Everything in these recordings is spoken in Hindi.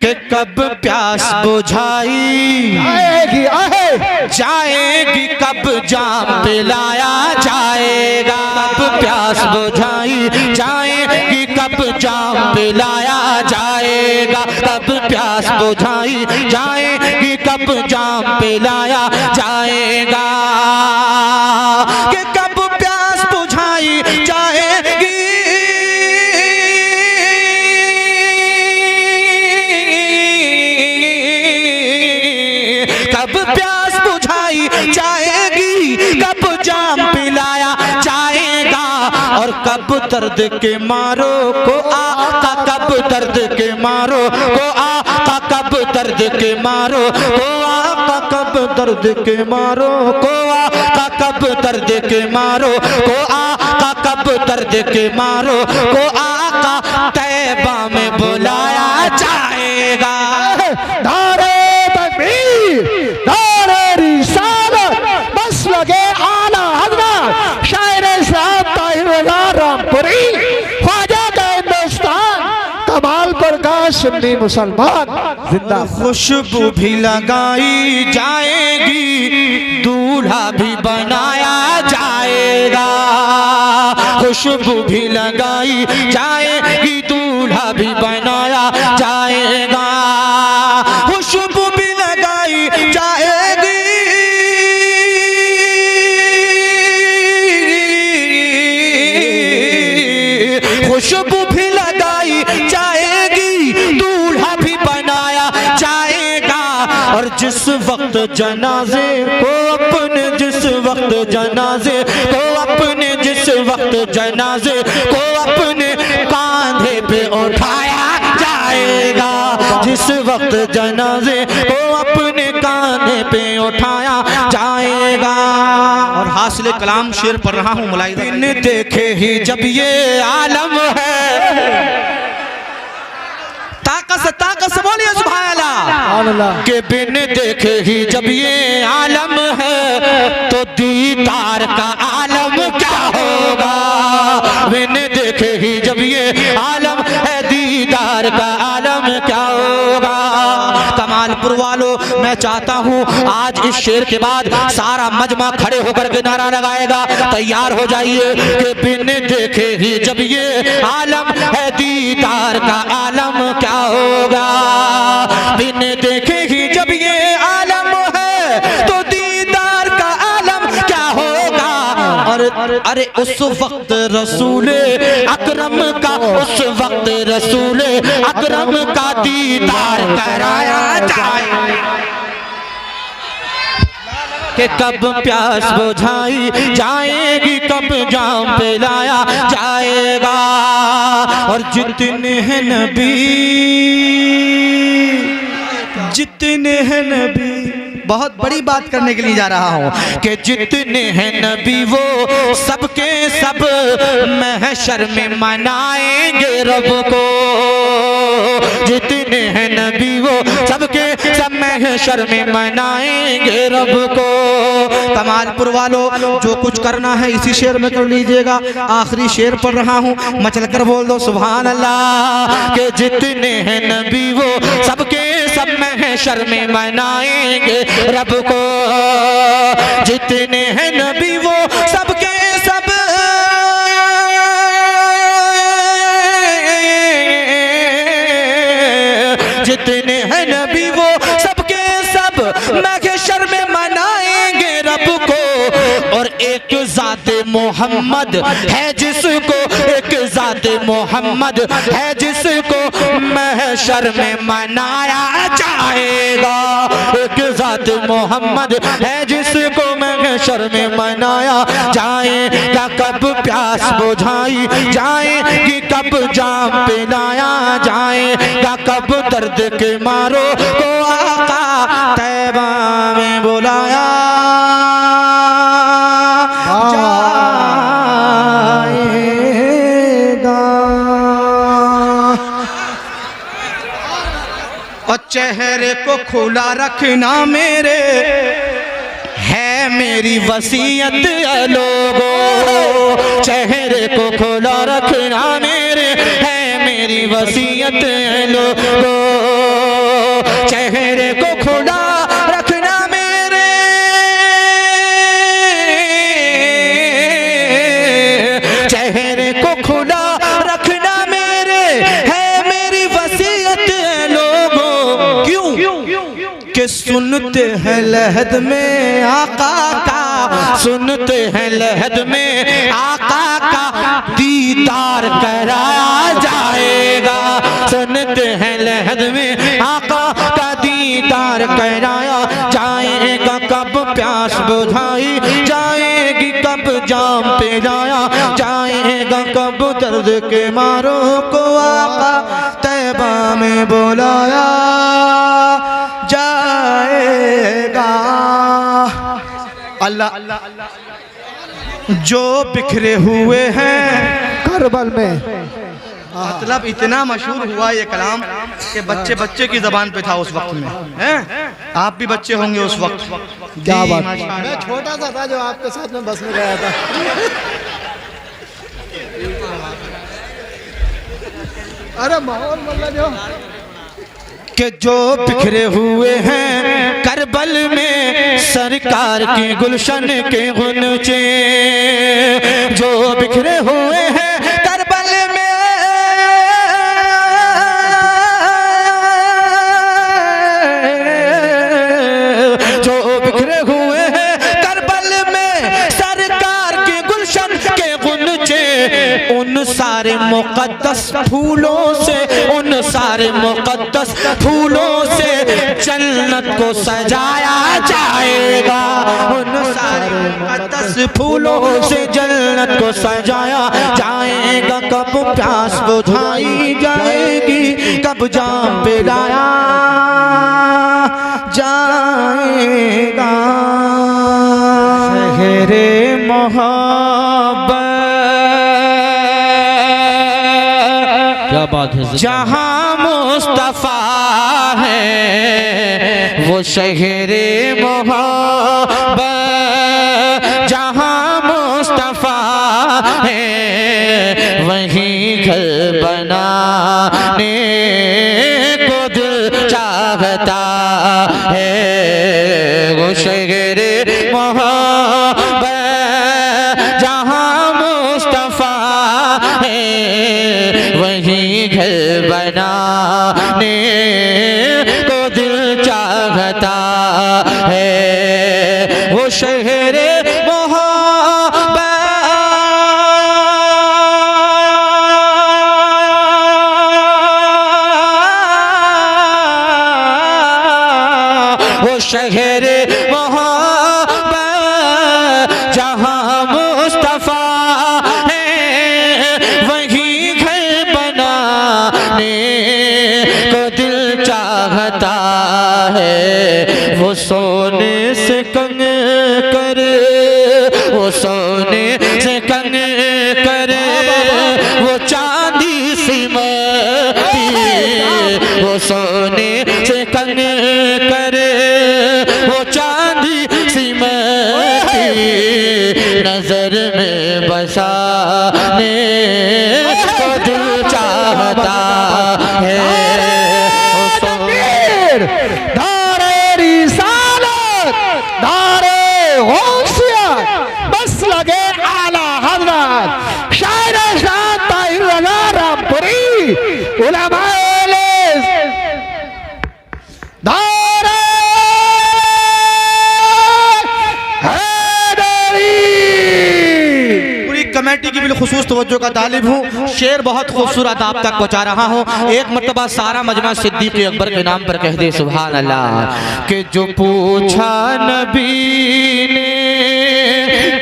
कि कब प्यास बुझाई जाएगी, कब जाम पिलाया जाएगा। कब प्यास बुझाई जाएगी, कब जाम पिलाया जाएगा। कब प्यास बुझाई जाएगी, कब जाम पिलाया जाएगा। कि कब प्यास बुझाई जाएगी, कब प्यास बुझाई जाएगी, कब जाम पिलाया जाएगा। और कब दर्द के मारो को आता, कब दर्द के मारो को आता, कब दर्द के मारो को आता, कब दर्द के मारो को आता, कब दर्द के मारो को आता, कब दर्द के मारो को आता। तैबा में बुलाया जाएगा। नारे तकबीर, नारे रिसालत, बस लगे आला हज़रत शायर इस्लाम ताहिर रामपुरी, ख्वाजा का हिंदुस्तान, कमाल प्रकाश सुन्नी मुसलमान जिंदा। खुशबू भी लगाई जाएगी, दूल्हा भी बनाया जाएगा। खुशबू भी लगाई जाएगी, दूल्हा भी बनाया जाएगा। खुशबू भी लगाई जाएगी, खुशबू भी लगाई जाएगी, दूल्हा भी बनाया जाएगा। और जिस वक्त जनाजे को अपने, जिस वक्त जनाजे को अपने, जिस वक्त जनाजे को अपने कांधे पे उठाया जाएगा। जिस वक्त जनाजे को अपने कांधे पे उठाया जाएगा। और हासिल कलाम शेर पढ़ रहा हूँ मुलाहिदा। बिन देखे ही जब ये आलम है, ताकत से बोलिए सुभान अल्लाह। के बिन देखे ही जब ये आलम है, तो दीदार का आलम क्या होगा। बिन देखे ही जब ये आलम है, दीदार का आलम क्या होगा। कमालपुर वालों, मैं चाहता हूँ आज इस शेर के बाद सारा मजमा खड़े होकर के नारा लगाएगा। तैयार हो जाइए कि बिन देखे ही जब ये आलम है, दीदार का आलम क्या होगा। बिन देखे ही जब ये आलम है, तो दीदार का आलम क्या होगा। और अरे उस वक्त रसूले अकरम का, उस वक्त रसूले अकरम का दीदार कराया जाए। कि कब प्यास बुझाई जाएगी, कब जाम पिलाया जाएगा। और जितने हैं नबी, जितने हैं नबी, बहुत बड़ी बात करने के लिए जा रहा हूँ कि जितने हैं नबी वो सबके सब महशर में मनाएंगे रब को। जितने हैं नबी वो सबके सब महशर में मनाएंगे रब को। कमालपुर वालों, जो कुछ करना है इसी शेर में कर लीजिएगा। आखिरी शेर पढ़ रहा हूँ, मचल कर बोल दो सुभान अल्लाह। कि जितने हैं नबी वो सबके सब महशर में मनाएंगे रब को। जितने हैं नबी वो सबके सब, जितने हैं नबी वो सबके सब महशर में मनाएंगे रब को। और एक ज़ाते मोहम्मद है जिसको, एक ज़ाते मोहम्मद है जिसको महशर में मनाया जाएगा। एक ज़ाते मोहम्मद है जिसको महशर में मनाया जाएगा। कब प्यास बुझाई जाएगी, कब जाम पिलाया जाएगा। कब दर्द के मारो को आका तैबा में बुलाया जाएगा। और चेहरे को खुला रखना मेरे है मेरी वसीयत लोगों। चेहरे को खुला रखना मेरे है मेरी वसीयत लोगों। को खुला रखना मेरे, चेहरे को खुला रखना मेरे, है मेरी वसीयत है लोगों। क्यों कि सुनते हैं लहद में आका का, सुनते हैं लहद में आका का दीदार कराया जाएगा। सुनते हैं लहद में आका का दीदार कराया जाएगा। कब प्यास बुझाई जाएगी, कब जाम पे जाया जाएगा, कब दर्द के मारों को आका तैबा में बुलाया जाएगा। अल्लाह जो बिखरे हुए हैं करबल में, मतलब इतना मशहूर हुआ ये कलाम कि बच्चे बच्चे की जबान पे था उस वक्त में, हैं? आप भी बच्चे होंगे उस वक्त। क्या जी, बात। माशाअल्लाह। मैं छोटा सा था जो आपके साथ में बस में गया था। अरे माहौल मतलब जो कि जो बिखरे हुए हैं करबल में सरकार की गुलशन के गुनचे, जो बिखरे हुए हैं करबल में, जो बिखरे हुए हैं करबल में सरकार के गुलशन के गुनचे, उन सारे मुकद्दस फूलों से, उन सारे मुकद्दस फूलों से जन्नत को सजाया जाएगा। उन सारे मुकद्दस फूलों से जन्नत को सजाया जाएगा। कब प्यास बुझाई जाएगी, कब जाम पिलाया जाएगा। शहरे मोहब्बत, क्या बात है। जहाँ मुस्तफा है वो शहरे मोहब्बत, जहाँ मुस्तफा है वहीं घर बनाने को दिल चाहता है। वो शहरे मोहब्बत जहाँ मुस्तफा है वहीं घर बनाने को दिल चाहता है। वो शहरे वो शहरे मोहब्बत जहाँ मुस्तफा है वहीं घर बनाने को दिल चाहता है। वो सोने से कंग करे, वो सोने से कंग करे, वो चांदी सिमती, वो सोने से कंग करे, वो चांदी सिमती नजर में बसाने को दिल चाहता है। दारे रिसालत, दारे गौसियत, बस लगे आला हज़रत शायर शाह ताहिर रज़ा रामपुरी उलमाए दारे हैदरी। पूरी कमेटी की बिलखुसूस तवज्जो का तालिब हूँ। शेर बहुत खूबसूरत आप तक पहुँचा रहा हूँ। एक मरतबा सारा मजमा सिद्दीक़ अकबर के नाम पर कह दे सुभान अल्लाह। कि जो पूछा नबी ने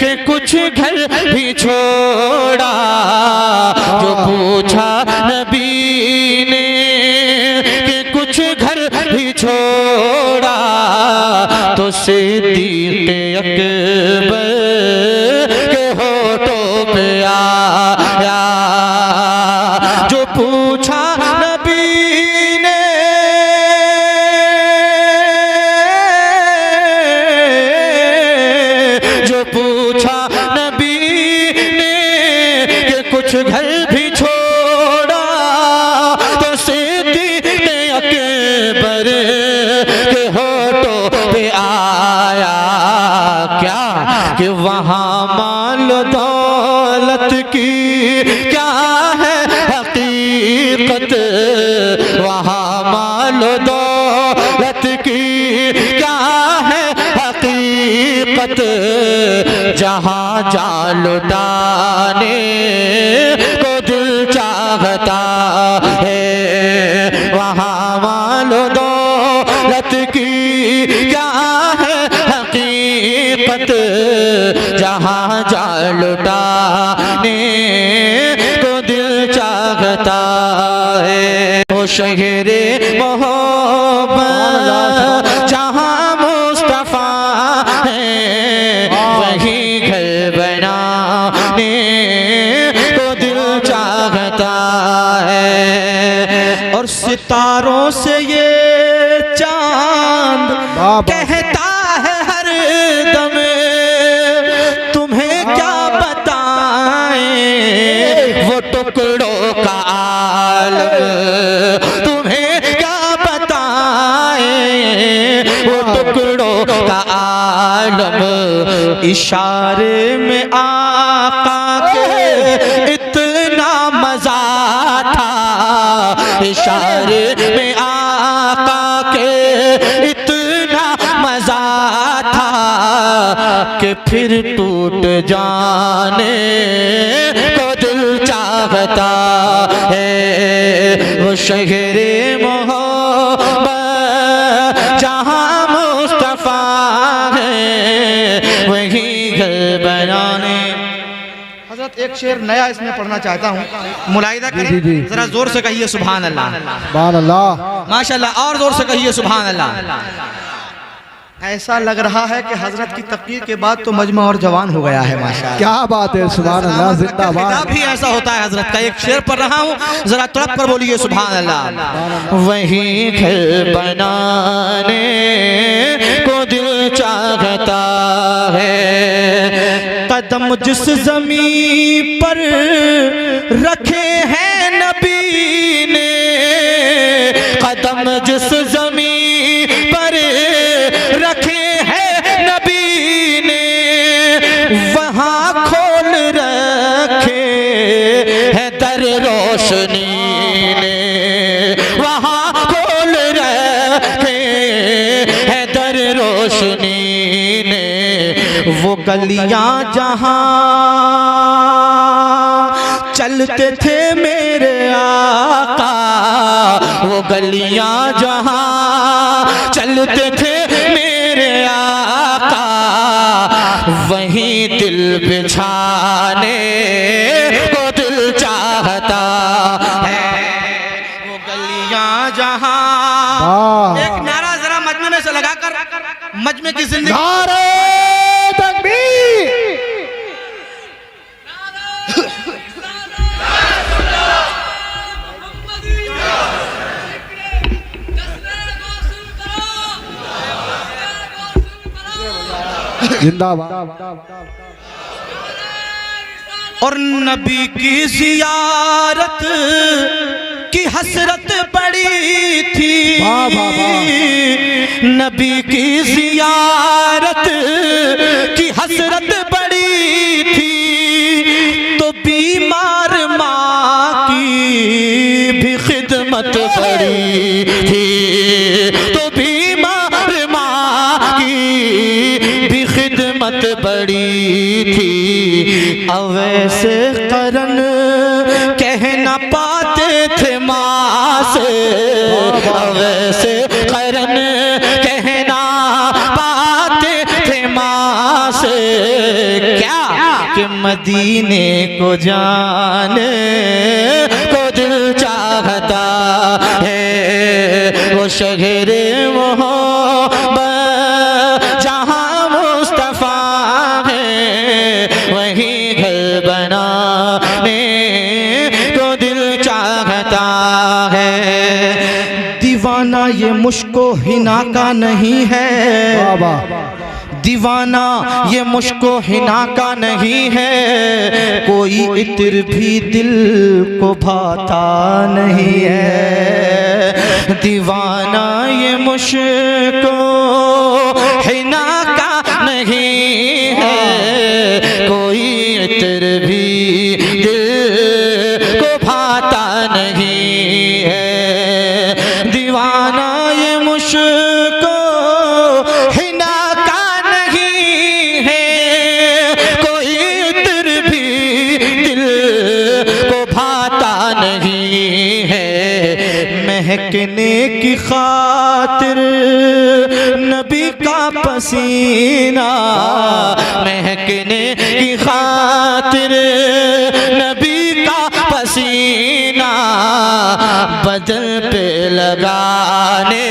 कि कुछ घर भी छोड़ा, जो पूछा नबी ने कि कुछ घर भी छोड़ा, तो सिद्दीक़ अकबर के होठों पे आया। जो पूछा नबी ने जो पूछा नबी ने कि कुछ घर भी छोड़ा, तो सिद्दीक़ अकबर के माल दौलत की क्या है हकीकत, जहाँ जा लुटाने को दिल चाहता है, वहाँ माल दौलत की क्या है हकीकत, जहाँ जा लुटाने को दिल चाहता है। वो शहरे मोहब्बत जहाँ मुस्तफा है, वही घर बनाने को दिल चाहता है। और सितारों से ये चांद कहता है हर दम, तुम्हें क्या बताएं वो टुकड़ों का आलम, तुम्हें क्या बताएं वो टुकड़ों का आलम। इशारे में आका के इतना मजा था, इशारे में आका के इतना मजा था कि फिर टूट जाने को दिल चाहता है। वो शहरे मोहब्बत जहाँ मुस्तफा है, वही घर बनाने। हजरत एक शेर नया इसमें पढ़ना चाहता हूँ, मुलाहिदा करें, जरा जोर से कहिए सुभान अल्लाह। सुभान अल्लाह। माशाल्लाह, और जोर से कहिए सुभान अल्लाह। ऐसा लग रहा है कि हजरत की तकरीर के बाद तो मजमा और जवान हो गया है माशाअल्लाह। क्या बात है, सुभान अल्लाह, जिंदाबाद। खिताब भी ऐसा होता है हजरत का। एक शेर पढ़ रहा हूँ, जरा तड़प कर बोलिए सुभान अल्लाह। वही घर बनाने को दिल चाहता है, कदम जिस ज़मीन पर रखे हैं नबी ने, कदम जिस जमीन पर रखे हैं नबी ने, वहाँ खोल रखे है दर रोशनी ने, वहाँ खोल रखे है दर रोशनी ने। वो गलियां जहाँ चलते थे मेरे आका, वो गलियां जहाँ चलते थे मेरे आका, वहीं दिल बिछाने को दिल चाहता है। वो गलियां जहाँ, एक नारा जरा मजमे में से लगाकर, मजमे की जिंदगी। नारे तकबीर। जिंदाबाद। और नबी की जियारत की हसरत बड़ी थी, नबी की जियारत की हसरत बड़ी थी, तो बीमार माँ की भी खिदमत बड़ी थी, तो बीमार माँ की भी खिदमत बड़ी थी। अवैसे करन कह न पाते थे माँ से, अवैसे करन कह न पाते थे माँ से, क्या कि मदीने को जाने को दिल चाहता है। वो शहरे मोहब्बत जहाँ मुस्तफा है, वही घर बनाने को दिल चाहता है। दीवाना ये मुश्को हिना का नहीं है, दीवाना ये मुश्को हिना का नहीं है, कोई इत्र भी दिल को भाता नहीं है। दीवाना ये मुश्को हिना का नहीं है, कोई इत्र भी दिल को भाता नहीं है। दीवाना जमाना ये मुश्को हिना का नहीं है, कोई इत्र भी दिल को भाता नहीं है। महकने की खातिर नबी का पसीना, महकने की खातिर नबी का पसीना, बदन पे लगाने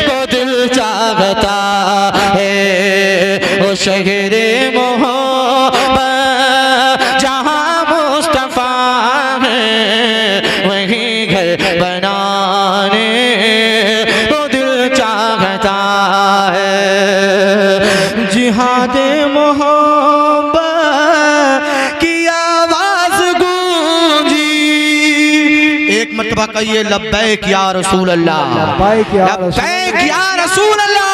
को दिल चाहता है। वो शहरे मोहब्बत जहाँ मुस्तफा है, वहीं घर बनाने को दिल चाहता है। जिहादे मोहब्बत की आवाज गूंजी, एक मर्तबा कहिए लब्बैक या रसूल अल्लाह, लब्बैक या लब्बैक या रसूल अल्लाह।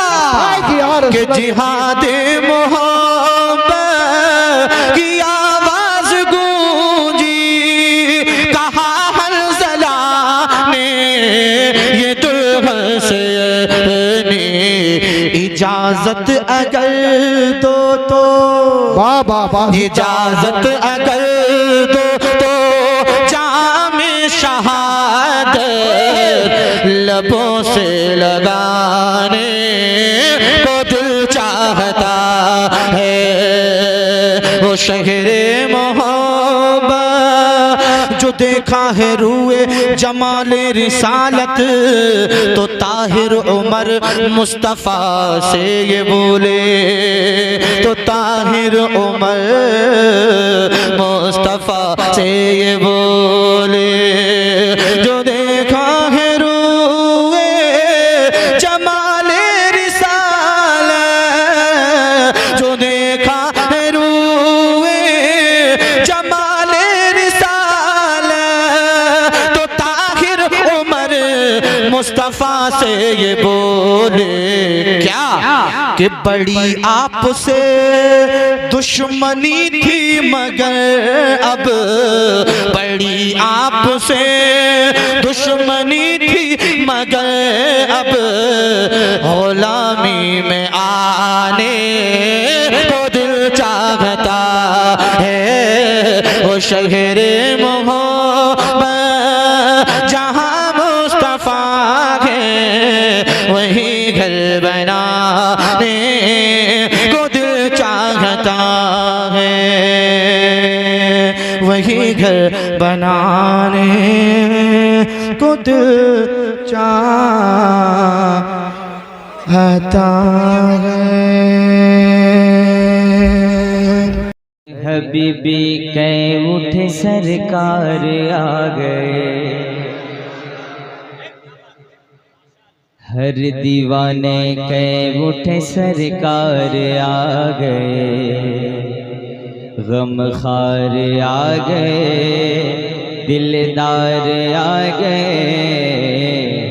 कि जिहादे मोहब्बत की आवाज गूंजी, कहा हंज़ला ने ये दुल्हन से इजाजत अगर दो तो, इजाजत अगर दो तो जामे शहादत लबों से लगाने को दिल चाहता है। वो शहरे मोहब्बत जो देखा है रूए जमाले रिसालत, तो ताहिर उमर मुस्तफ़ा से ये बोले, तो ताहिर उमर मुस्तफ़ा से ये बोले। जो देखा है रूए जमाले रिसालत, जो देखा है रूए जमाले रिसालत, तो ताहिर उमर मुस्तफ़ा से ये बोले क्या कि बड़ी आपसे दुश्मनी थी मगर अब, बड़ी आपसे दुश्मनी थी मगर अब गुलामी में आने को दिल चाहता है। वो शहरे मोहब्बत जहाँ मुस्तफ़ा है, वहीं घर बनाने को दिल चाहता है, वहीं घर बनाने को दिल चाहता है। हबीबी कह उठे सरकार आ गए, हर दीवाने कह उठे सरकार आ गए, गमखार आ गए, दिलदार आ गए,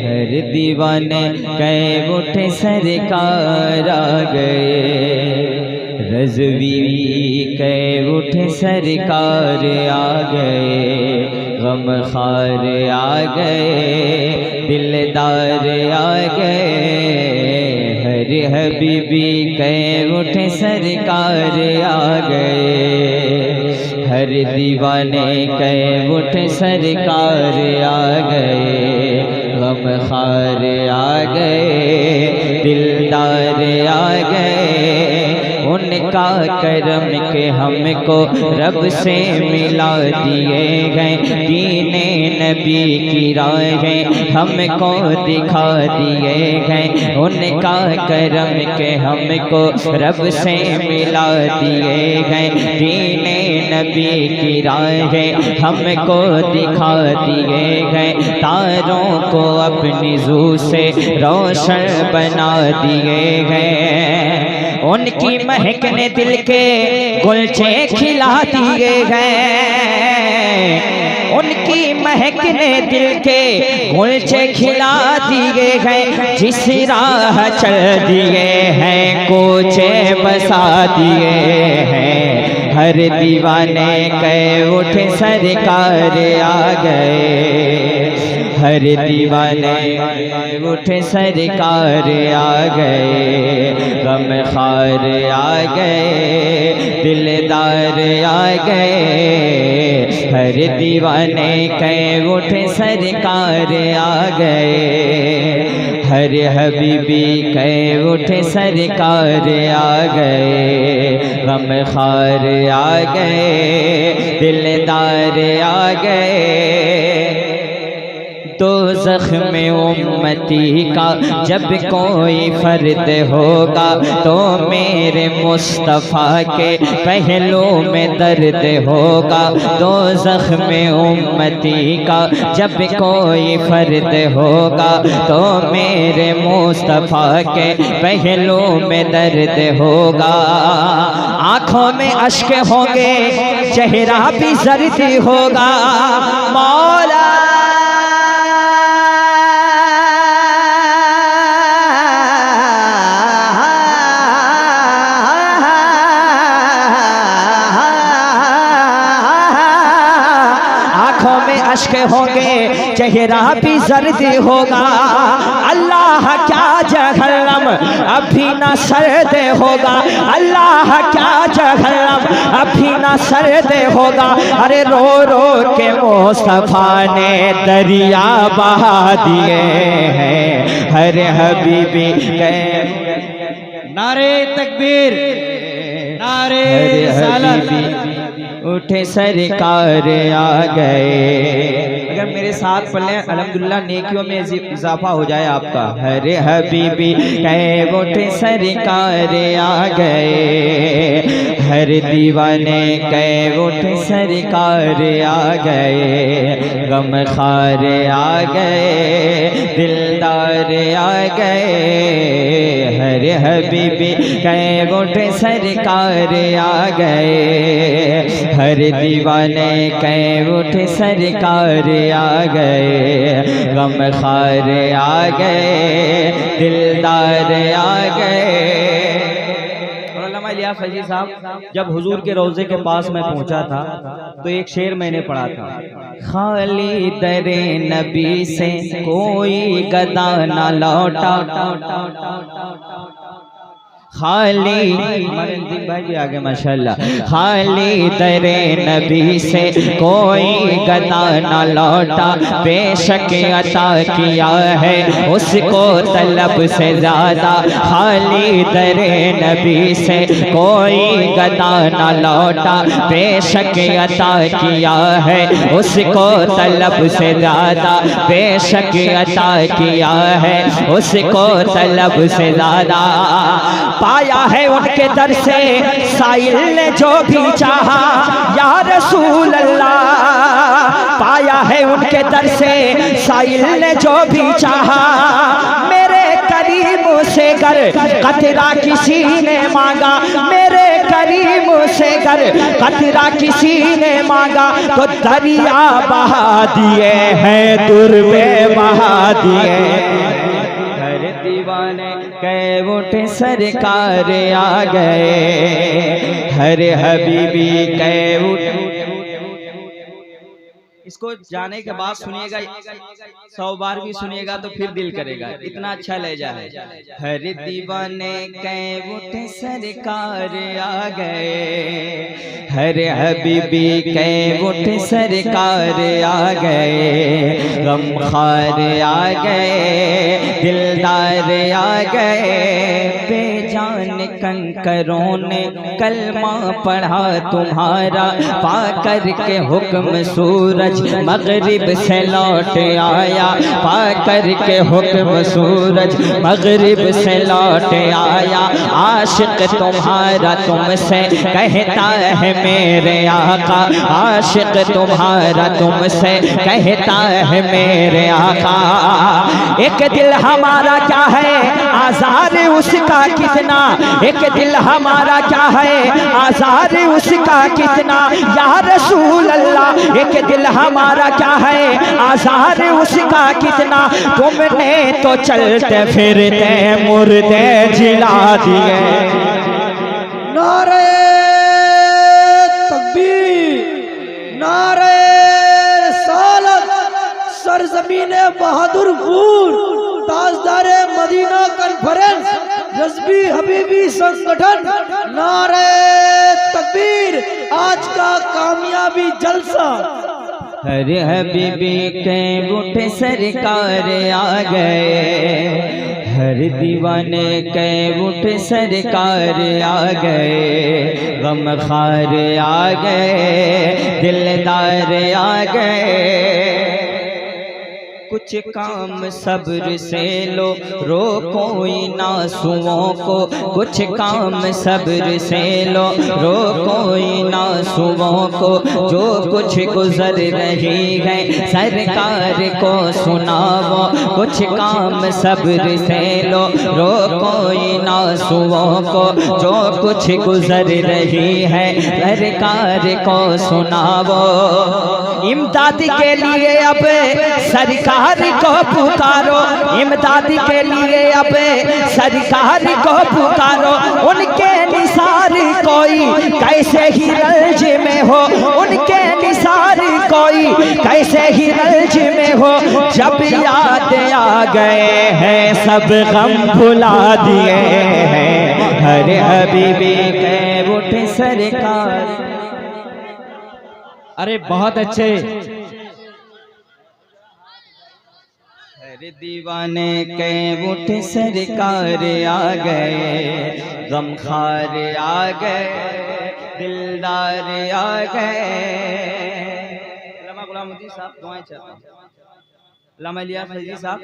हर दीवाने कह उठे सरकार आ गए, रज़वी कह उठे सरकार आ गए, गमखार आ गए, दिलदार आ गए, हर हबीबी कह उठे सरकार आ गए, हर दीवाने कह उठे सरकार आ गए, गमखार आ गए, दिलदार आ गए, उनका करम के हमको रब से मिला दिए गए, दीने नबी की राहें हमको दिखा दिए गए, उनका करम के हमको रब से मिला दिए गए, दीने नबी की राहें हमको दिखा दिए गए, तारों को अपनी ज़ू से रोशन बना दिए गए, उनकी महक ने दिल के गुलचे खिला दिए गए, उनकी महक ने दिल के गुलचे खिला दिए गए, जिस राह चल दिए हैं कोचे बसा दिए हैं, हर दीवाने कह उठे सरकार आ गए, हर दीवाने उठे सरकार आ गए, गम खार आ गए, दिलदार आ गए। हर दीवाने के उठे सरकार आ गए, हर हबीबी के उठे सरकार आ गए, गम खार आ गए, दिलदार आ गए। तो ज़ख्म उम्मती का जब कोई फर्द होगा तो मेरे मुस्तफ़ा के पहलू में दर्द होगा। तो ज़ख्म उम्मती का जब कोई फर्द होगा तो मेरे मुस्तफ़ा के पहलू में दर्द होगा। आँखों में अश्क होंगे, चेहरा भी जर्द होगा। मौला अश्क होंगे, चेहरा भी जर्द होगा। अल्लाह क्या जहन्नम अभी ना सर्द होगा, अल्लाह क्या जहन्नम अभी ना सर्द होगा। अरे रो रो के मुस्तफा ने दरिया बहा दिए हैं, हर हबीबी के नारे तकबीर, नारे हबीबी उठे सरकार आ गए। अगर मेरे साथ पढ़ लें अल्हम्दुलिल्लाह नेकियों में इजाफा हो जाए आपका। हरे हबीबी कहे उठे सरकार आ गए, हर दीवाने कहे उठे सरकार आ गए, गम खार आ गए, दिलदार आ गए। हरे हबीबी कहे उठे सरकार आ गए, हर दीवाने के उठे सरकार आ गए, गम खार आ गए, दिलदार आ गए। और अल्लामा इलियास फैज़ी साहब जब हुजूर के रोज़े के पास मैं पहुंचा था तो एक शेर मैंने पढ़ा था, खाली दरे नबी से कोई गदा ना लौटा, खाली भाई भी आगे माशाल्लाह। खाली दरे नबी से कोई गदा न लौटा, बेशक अता किया है उसको तलब से ज्यादा। खाली दरे नबी से कोई गदा न लौटा, बेशक अता किया है उसको तलब से ज्यादा, बेशक अता किया है उसको तलब से ज्यादा। पाया है उनके दर से साइल ने जो भी चाहा, या रसूल अल्लाह। पाया है उनके दर से साइल ने जो भी चाहा, मेरे करीम से गर कतरा किसी ने मांगा, मेरे करीम से गर कतरा किसी ने मांगा, तो दरिया बहा दिए हैं, दुर्बे बहा दिए। दीवाने कह उठे सरकार आ गए, हर हबीबी कह उठे। इसको जाने के बाद सुनिएगा, 100 बार भी सुनिएगा तो फिर दिल करेगा, इतना अच्छा लहजा है। हर दीवाने कह उठे सरकार आ गए, हर हबीबी कह उठे सरकार आ गए, गम खार आ गए, दिलदार आ गए। बेजान कंकरों ने कलमा पढ़ा तुम्हारा, पाकर के हुक्म सूरज मगरिब से लौट आया, पाकर के हुक्म सूरज मगरिब से लौट आया। आशिक तुम्हारा तुमसे कहता है मेरे आका, आशिक तुम्हारा तुमसे कहता है मेरे आका। एक दिल हमारा क्या है आज़ार उसका कितना, एक दिल हमारा क्या है आज़ार उसका कितना, या रसूल अल्लाह। एक दिल हमारा क्या है आज़ार उसका कितना, तुमने तो चलते फिरते मुर्दे जिला दिए। नारे तकबीर, नारे रिसालत, सर सरजमीन बहादुरपुर ताजदारे मदीना कॉन्फ्रेंस जज्बी हबीबी संगठन नारे तकबीर आज का कामयाबी जलसा। हरे हबीबी के उठे सरकार आ गए, हर दीवाने के उठे सरकार आ गए, गमखार आ गए, दिलदार आ गए। कुछ काम सब्र से लो, रोको इन आंसुओं को, कुछ काम सब्र से लो, रोको इन आंसुओं को। जो कुछ गुजर रही है सरकार को सुनाओ, कुछ काम सब्र से लो, रोको इन आंसुओं को। जो कुछ गुजर रही है सरकार को सुनाओ। इमदाद के लिए अब सरकार को पुकारो, इमदाद के लिए अब सरकार को पुकारो। उनके निसार कोई कैसे ही रंज में हो, उनके निसार कोई कैसे ही रंज में हो। जब याद आ गए हैं सब गम भुला दिए हैं, हरे हबीबी के उठे सरकार। अरे बहुत अच्छे। हर दीवाने के उठे सरकार आ गए, गमखार आ गए, दिलदार आ गए। गुलामुद्दीन साहब दुआएं चाहता हूँ, अल्लामा इलियास फैजी साहब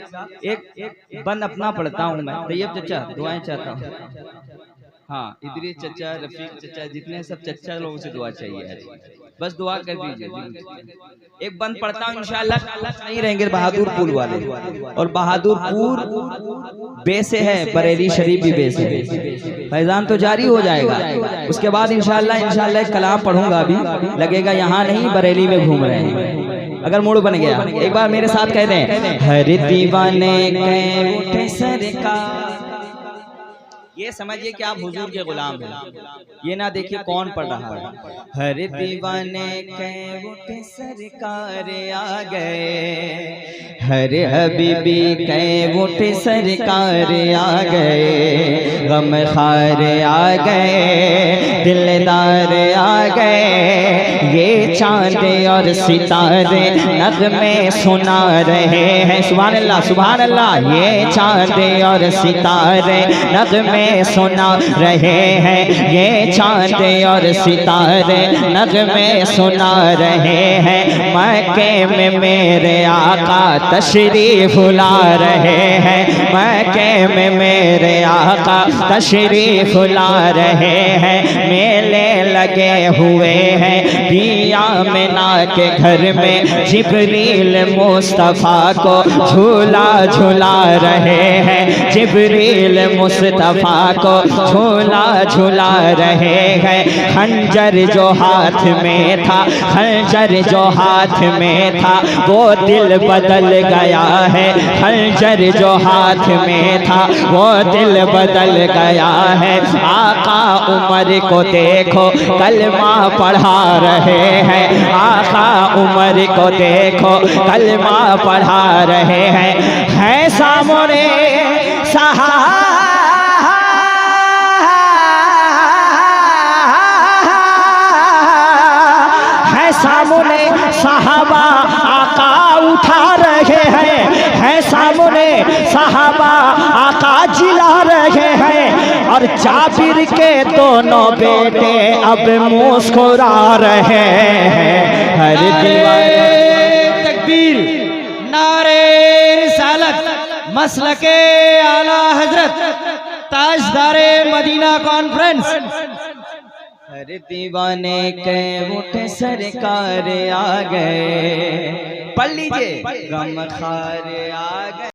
एक बंद अपना पढ़ता हूँ मैं। तैयब चचा दुआएं चाहता हूँ। हाँ, इदरीस चचा, रफीक चचा, जितने सब चचा लोगों से दुआ चाहिए आज, बस दुआ कर दीजिए। एक बंद पढ़ता हूँ इंशाअल्लाह। नहीं रहेंगे बहादुरपुर वाले, और बहादुरपुर बेसे है, बरेली शरीफ भी बेसे है। फैजान तो जारी हो जाएगा, उसके बाद इंशाअल्लाह एक कलाम पढ़ूंगा। अभी लगेगा यहाँ नहीं बरेली में घूम रहे हैं, अगर मूड बन गया। एक बार मेरे साथ कह दें, हर दीवाने के उठे सरकार। ये समझिए कि आप हुजूर के गुलाम हैं, ये ना देखिए कौन पढ़ रहा है। हर दीवाने के उठे सरकार आ गए, हर हबीबी के उठे सरकार आ गए, गमखार आ गए, दिलदार आ गए। ये चांद और सितारे नगमे सुना रहे हैं, सुभान अल्लाह सुभान अल्लाह। ये चांद और सितारे नगमे सुना रहे हैं, ये चांद और सितारे नगमे सुना रहे हैं। मक्के में मेरे आका तशरीफ ला रहे हैं, मक्के में मेरे आका तशरीफ ला रहे हैं। मेले लगे हुए हैं बियामिना के घर में, जिब्रील मुस्तफ़ा को झूला झूला रहे हैं, जिब्रील मुस्तफ़ा को झूला झूला रहे हैं। खंजर जो हाथ में था, खंजर जो हाथ में था, वो दिल बदल गया है। खंजर जो हाथ में था, वो दिल बदल गया है। आका उमर को देखो कलमा पढ़ा रहे हैं, आका उमर को देखो कलमा पढ़ा रहे हैं। है सामने सहाबा, सामने सहाबा आका उठा रहे हैं सामने सहाबा आका जिला रहे हैं। और जाबिर के दोनों बेटे अब मुस्कुरा रहे हैं। हर दीवाने तकबीर, नारे रिसालत, मसलके आला हजरत, ताजदारे मदीना कॉन्फ्रेंस। हर दीवाने के उठे सरकार आ गए, पढ़ लीजिए, गमखार आ गए।